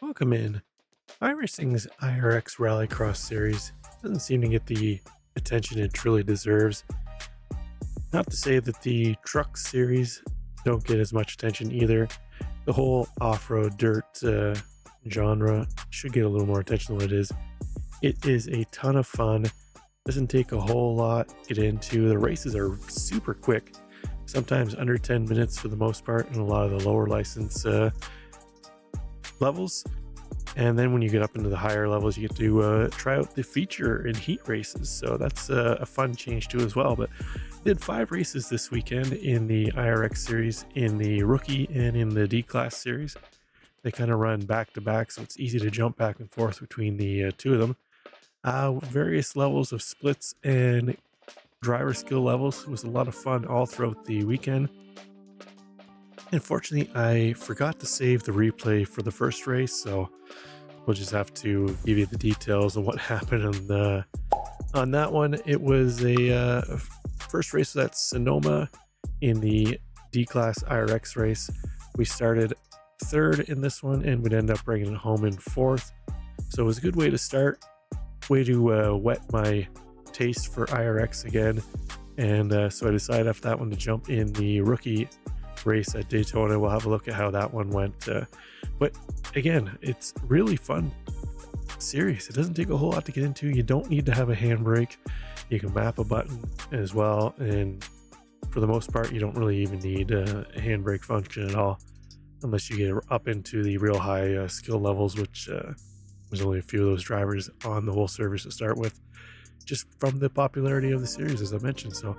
Welcome in. iRacing's IRX Rallycross series doesn't seem to get the attention it truly deserves. Not to say that the truck series don't get as much attention either. The whole off-road dirt genre should get a little more attention than it is. It is a ton of fun. Doesn't take a whole lot to get into. The races are super quick, sometimes under 10 minutes for the most part in a lot of the lower license levels. And then when you get up into the higher levels, you get to try out the feature and heat races. So that's a fun change too as well. But did 5 races this weekend in the IRX series, in the rookie and in the D-class series. They kind of run back to back, so it's easy to jump back and forth between the two of them. Various levels of splits and driver skill levels. It was a lot of fun all throughout the weekend. Unfortunately, I forgot to save the replay for the first race, so we'll just have to give you the details of what happened on that one. It was a first race at Sonoma in the D-Class IRX race. We started third in this one and would end up bringing it home in fourth. So it was a good way to start, way to whet my taste for IRX again. And so I decided after that one to jump in the rookie race at Daytona. We'll have a look at how that one went. But again, it's really fun series. It doesn't take a whole lot to get into. You don't need to have a handbrake. You can map a button as well, and for the most part you don't really even need a handbrake function at all, unless you get up into the real high skill levels, which there's only a few of those drivers on the whole service to start with, just from the popularity of the series, as I mentioned. So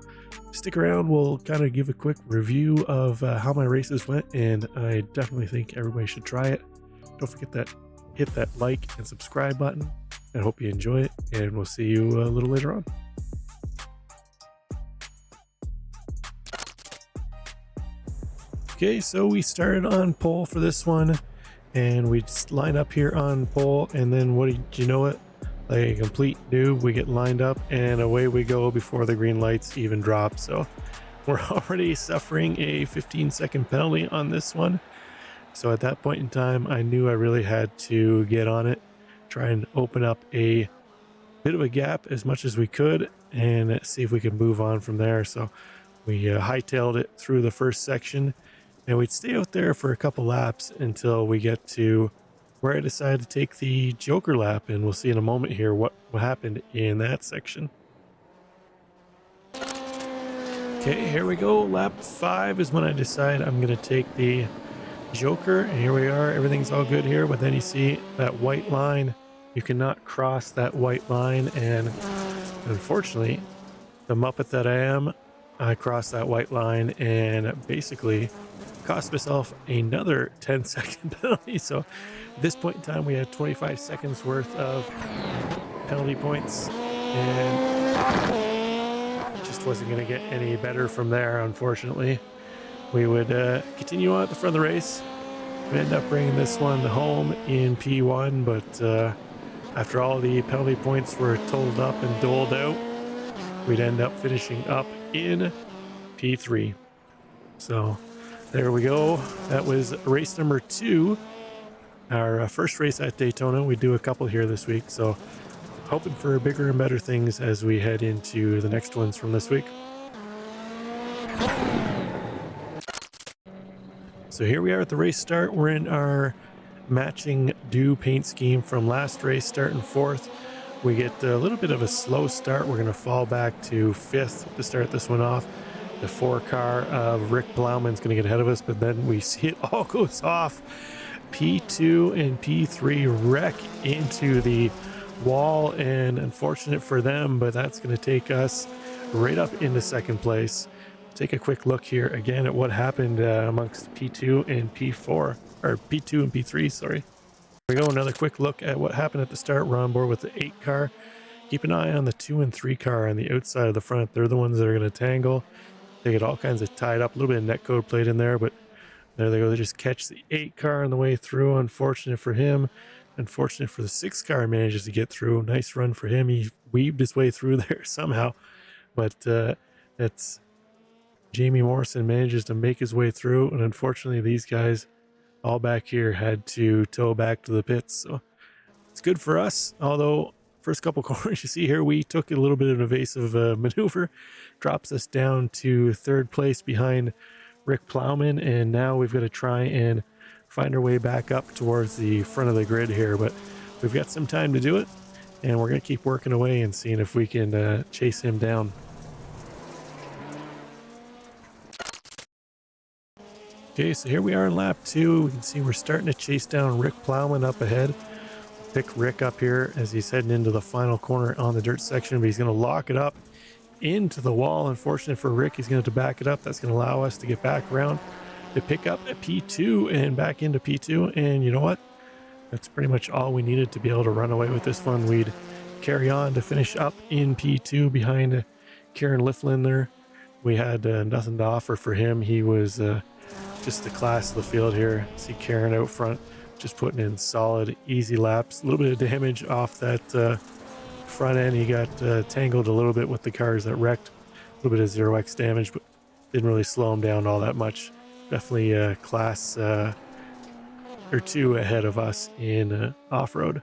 stick around, we'll kind of give a quick review of how my races went, and I definitely think everybody should try it. Don't forget that hit that like and subscribe button. I hope you enjoy it, and we'll see you a little later on. Okay, so we started on pole for this one, and we just line up here on pole, and then what did you know it? Like a complete noob, we get lined up and away we go before the green lights even drop. So we're already suffering a 15-second penalty on this one. So at that point in time, I knew I really had to get on it, try and open up a bit of a gap as much as we could, and see if we could move on from there. So we hightailed it through the first section, and we'd stay out there for a couple laps until we get to where I decided to take the Joker lap, and we'll see in a moment here what happened in that section. Okay, here we go. Lap 5 is when I decide I'm going to take the Joker, and here we are. Everything's all good here, but then you see that white line. You cannot cross that white line, and unfortunately, the Muppet that I am, I crossed that white line and basically cost myself another 10-second penalty. So at this point in time, we had 25 seconds worth of penalty points, and it just wasn't going to get any better from there, unfortunately. We would continue on at the front of the race. We end up bringing this one home in P1, but after all the penalty points were totaled up and doled out, we'd end up finishing up in P3. So there we go. That was race number 2. Our first race at Daytona. We do a couple here this week, so hoping for bigger and better things as we head into the next ones from this week. So here we are at the race start. We're in our matching dew paint scheme from last race, starting 4th. We get a little bit of a slow start. We're going to fall back to 5th to start this one off. The 4 car of Rick Plowman's going to get ahead of us, but then we see it all goes off. P2 and P3 wreck into the wall, and unfortunate for them, but that's going to take us right up into 2nd place. Take a quick look here again at what happened amongst P2 and P4, or P2 and P3, sorry. Here we go, another quick look at what happened at the start. We're on board with the 8 car. Keep an eye on the 2 and 3 car on the outside of the front. They're the ones that are going to tangle. They get all kinds of tied up, a little bit of netcode played in there, but there they go. They just catch the 8 car on the way through. Unfortunate for him. Unfortunate for the 6 car, manages to get through. Nice run for him. He weaved his way through there somehow, but that's Jamie Morrison manages to make his way through, and unfortunately these guys all back here had to tow back to the pits. So it's good for us, although first couple corners you see here, we took a little bit of an evasive maneuver, drops us down to third place behind Rick Plowman, and now we've got to try and find our way back up towards the front of the grid here, but we've got some time to do it, and we're going to keep working away and seeing if we can chase him down. Okay, so here we are in lap 2. We can see we're starting to chase down Rick Plowman up ahead. Pick Rick up here as he's heading into the final corner on the dirt section, but he's going to lock it up into the wall. Unfortunate for Rick, he's going to have to back it up. That's going to allow us to get back around to pick up at P2 and back into P2. And you know what? That's pretty much all we needed to be able to run away with this one. We'd carry on to finish up in P2 behind Kieran Liflin there. We had nothing to offer for him. He was just the class of the field here. See Kieran out front, just putting in solid, easy laps. A little bit of damage off that front end. He got tangled a little bit with the cars that wrecked. A little bit of 0x damage, but didn't really slow him down all that much. Definitely a class or two ahead of us in off-road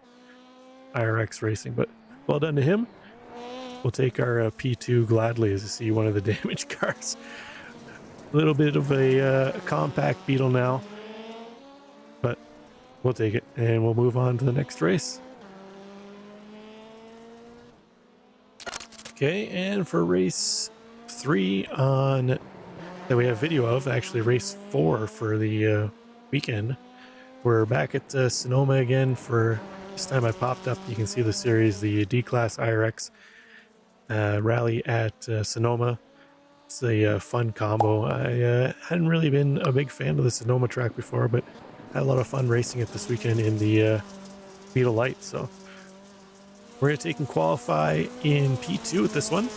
IRX racing, but well done to him. We'll take our P2 gladly as you see one of the damaged cars. A little bit of a compact Beetle now, but we'll take it and we'll move on to the next race. Okay, and for race 3 on that we have video of, actually race 4 for the weekend, we're back at Sonoma again. For this time I popped up, you can see the series, the D-Class IRX rally at Sonoma. It's a fun combo. I hadn't really been a big fan of the Sonoma track before, but had a lot of fun racing it this weekend in the Beetle Light. So we're going to take and qualify in P2 with this one.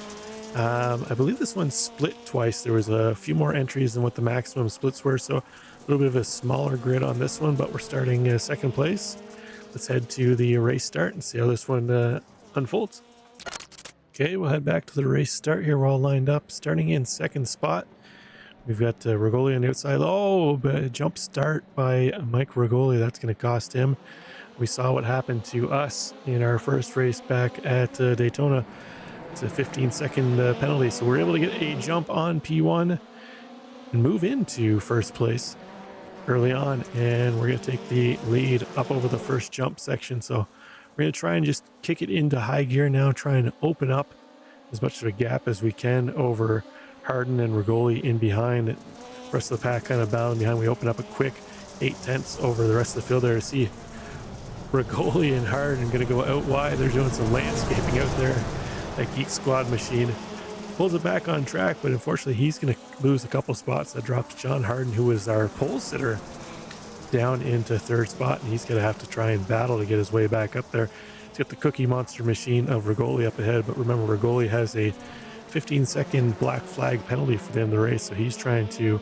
I believe this one split twice. There was a few more entries than what the maximum splits were, so a little bit of a smaller grid on this one, but we're starting second place. Let's head to the race start and see how this one unfolds. Okay, we'll head back to the race start here. We're all lined up. Starting in second spot, we've got Rigoli on the outside. Oh, but a jump start by Mike Rigoli. That's going to cost him. We saw what happened to us in our first race back at Daytona. It's a 15-second penalty, so we're able to get a jump on P1 and move into first place early on, and we're going to take the lead up over the first jump section. So we're going to try and just kick it into high gear now, try and open up as much of a gap as we can over Harden and Rigoli in behind. The rest of the pack kind of bound behind. We open up a quick 8/10 over the rest of the field there to see Rigoli and Harden going to go out wide. They're doing some landscaping out there. That Geek Squad machine pulls it back on track, but unfortunately he's going to lose a couple spots. That drops John Harden, who was our pole sitter, down into third spot, and he's going to have to try and battle to get his way back up there. He's got the Cookie Monster machine of Rigoli up ahead, but remember Rigoli has a 15-second black flag penalty for the end of the race, so he's trying to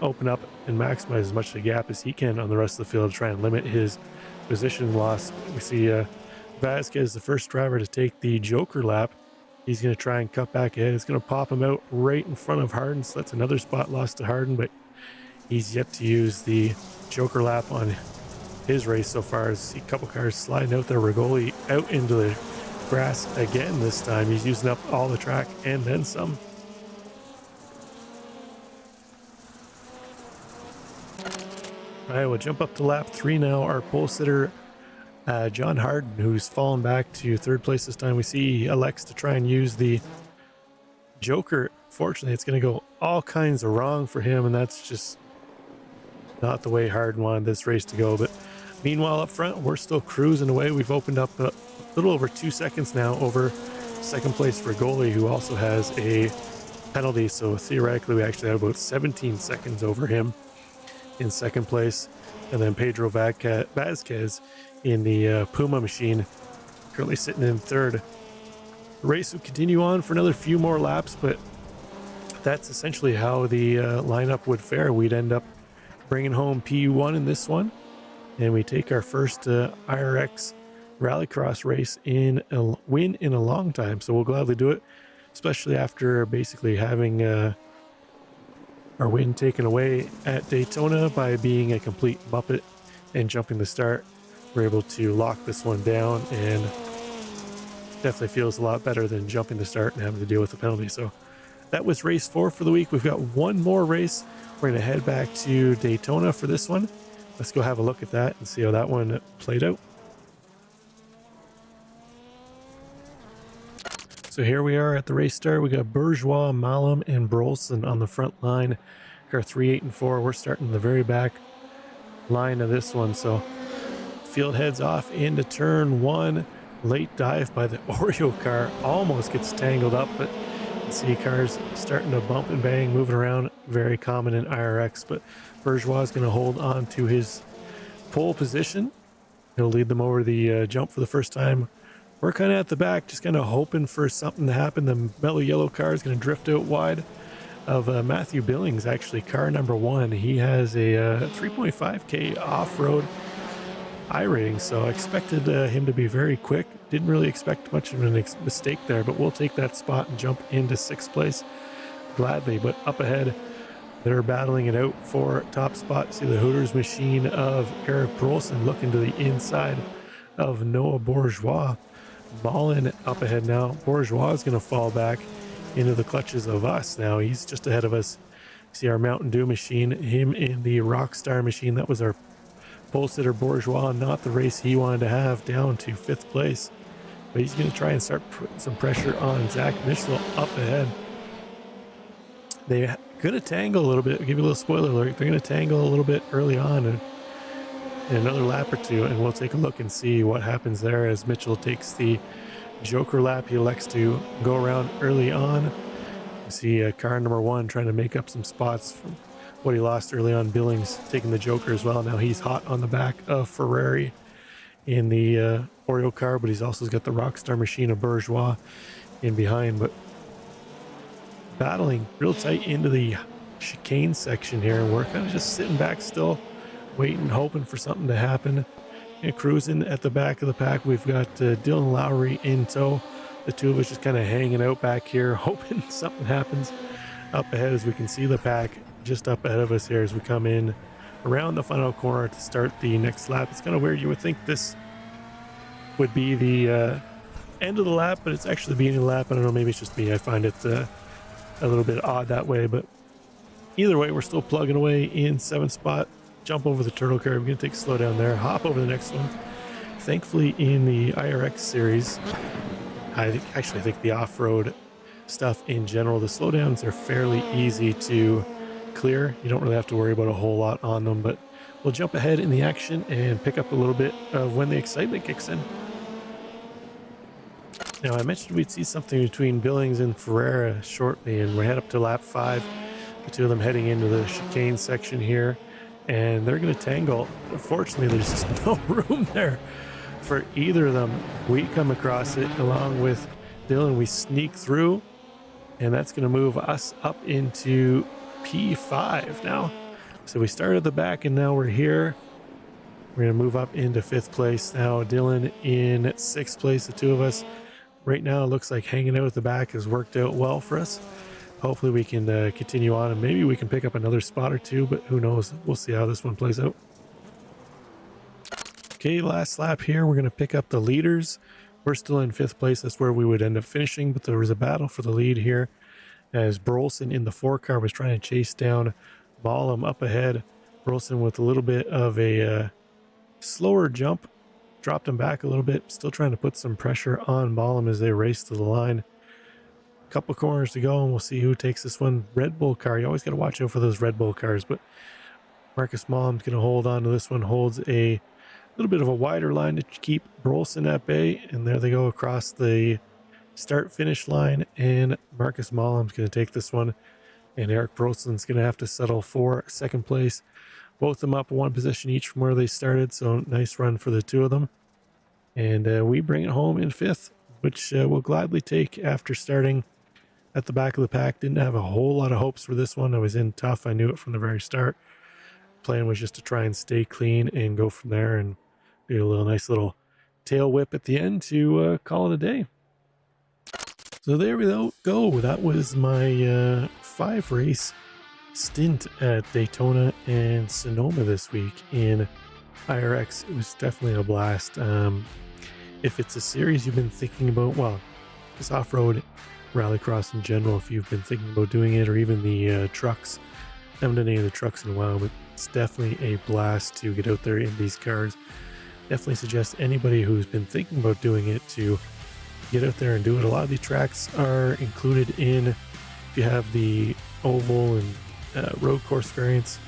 open up and maximize as much of the gap as he can on the rest of the field to try and limit his position loss. We see Vasquez, the first driver to take the Joker lap. He's going to try and cut back ahead. It's going to pop him out right in front of Harden, so that's another spot lost to Harden, but he's yet to use the Joker lap on his race so far. As see a couple cars sliding out there. Rigoli out into the grass again this time. He's using up all the track and then some. All right, we'll jump up to lap 3 now. Our pole sitter, John Harden, who's fallen back to third place this time. We see he elects to try and use the Joker. Fortunately, it's going to go all kinds of wrong for him, and that's just not the way Harden wanted this race to go. But meanwhile, up front, we're still cruising away. We've opened up a little over 2 seconds now over second place Rigoli, who also has a penalty. So theoretically, we actually have about 17 seconds over him in second place. And then Pedro Vasquez in the Puma machine, currently sitting in third. The race will continue on for another few more laps, but that's essentially how the lineup would fare. We'd end up bringing home P1 in this one, and we take our first IRX Rallycross race in a win in a long time. So we'll gladly do it, especially after basically having our win taken away at Daytona by being a complete muppet and jumping the start. We're able to lock this one down, and definitely feels a lot better than jumping the start and having to deal with the penalty. So that was race 4 for the week. We've got one more race. We're going to head back to Daytona for this one. Let's go have a look at that and see how that one played out. So here we are at the race start. We got Bourgeois, Malum, and Brolson on the front line. Car 3, 8, and 4. We're starting the very back line of this one. So field heads off into turn 1. Late dive by the Oreo car. Almost gets tangled up, but you see cars starting to bump and bang, moving around. Very common in IRX, but Bourgeois is going to hold on to his pole position. He'll lead them over the jump for the first time. We're kind of at the back, just kind of hoping for something to happen. The mellow yellow car is going to drift out wide of Matthew Billings, actually, car number 1. He has a 3.5K off-road iRacing, so I expected him to be very quick. Didn't really expect much of a mistake there, but we'll take that spot and jump into 6th place gladly. But up ahead, they're battling it out for top spot. See the Hooters machine of Eric Brolson looking to the inside of Noah Bourgeois. Ballin up ahead now. Bourgeois is going to fall back into the clutches of us now. He's just ahead of us. See our Mountain Dew machine, him in the Rockstar machine. That was our pole sitter Bourgeois, not the race he wanted to have, down to 5th place. But he's going to try and start putting some pressure on Zach Mitchell up ahead. They're going to tangle a little bit. I'll give you a little spoiler alert. They're going to tangle a little bit early on in another lap or two, and we'll take a look and see what happens there as Mitchell takes the Joker lap. He elects to go around early on. You see car number 1 trying to make up some spots from what he lost early on. Billings taking the Joker as well. Now he's hot on the back of Ferrari in the Oreo car, but he's also got the Rockstar machine of Bourgeois in behind. But battling real tight into the chicane section here, and we're kind of just sitting back still, waiting, hoping for something to happen. And cruising at the back of the pack, we've got Dylan Lowry in tow. The two of us just kind of hanging out back here, hoping something happens up ahead, as we can see the pack just up ahead of us here as we come in around the final corner to start the next lap. It's kind of weird. You would think this would be the end of the lap, but it's actually the beginning of the lap. I don't know, maybe it's just me. I find it a little bit odd that way, but either way, we're still plugging away in 7th spot. Jump over the turtle curve. We're going to take a slow down there, hop over the next one. Thankfully, in the IRX series, I think the off-road stuff in general, the slowdowns are fairly easy to clear. You don't really have to worry about a whole lot on them, but we'll jump ahead in the action and pick up a little bit of when the excitement kicks in. Now, I mentioned we'd see something between Billings and Ferreira shortly, and we head up to lap 5. The two of them heading into the chicane section here, and they're going to tangle. Unfortunately, there's just no room there for either of them. We come across it along with Dylan. We sneak through, and that's going to move us up into P5 now. So we started at the back, and now we're here. We're going to move up into 5th place now. Dylan in 6th place. The two of us right now, it looks like hanging out at the back has worked out well for us. Hopefully we can continue on, and maybe we can pick up another spot or two, but who knows? We'll see how this one plays out. Okay, last lap here. We're going to pick up the leaders. We're still in 5th place. That's where we would end up finishing, but there was a battle for the lead here as Brolson in the 4 car was trying to chase down Ballum up ahead. Brolson with a little bit of a slower jump, dropped him back a little bit, still trying to put some pressure on Ballum as they race to the line. Couple corners to go, and we'll see who takes this one. Red Bull car, you always got to watch out for those Red Bull cars, but Marcus Mallum's going to hold on to this one, holds a little bit of a wider line to keep Brolson at bay, and there they go across the start finish line, and Marcus Mallum's going to take this one, and Eric Brolson's going to have to settle for 2nd place. Both of them up 1 position each from where they started, so nice run for the two of them, and we bring it home in 5th, which we'll gladly take after starting at the back of the pack. Didn't have a whole lot of hopes for this one. I was in tough. I knew it from the very start. Plan was just to try and stay clean and go from there and do a nice little tail whip at the end to call it a day. So there we go. That was my 5 race stint at Daytona and Sonoma this week in IRX. It was definitely a blast. If it's a series you've been thinking about, well, just off-road rallycross in general, if you've been thinking about doing it, or even the trucks. I haven't done any of the trucks in a while, but it's definitely a blast to get out there in these cars. Definitely suggest anybody who's been thinking about doing it to get out there and do it. A lot of these tracks are included in, if you have the oval and road course variants,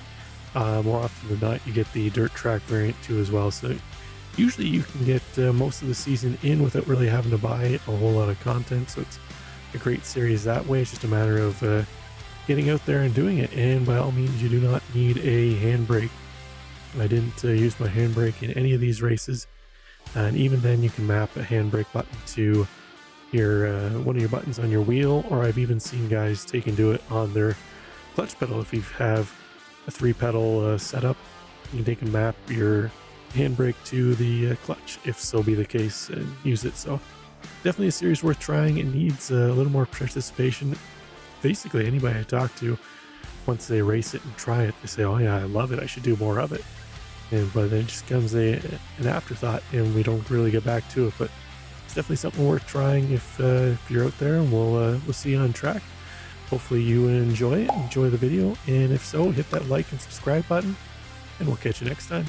more often than not you get the dirt track variant too as well. So usually you can get most of the season in without really having to buy a whole lot of content. So it's a great series that way. It's just a matter of getting out there and doing it. And by all means, you do not need a handbrake. I didn't use my handbrake in any of these races. And even then you can map a handbrake button to your one of your buttons on your wheel, or I've even seen guys take and do it on their clutch pedal. If you have a 3-pedal setup, you can map your handbrake to the clutch, if so be the case, and use it. So definitely a series worth trying. It needs a little more participation. Basically anybody I talk to, once they race it and try it, they say, oh yeah, I love it, I should do more of it. But then it just becomes an afterthought and we don't really get back to it. But it's definitely something worth trying if you're out there, and we'll see you on track. Hopefully you enjoy it, enjoy the video, and if so, hit that like and subscribe button, and we'll catch you next time.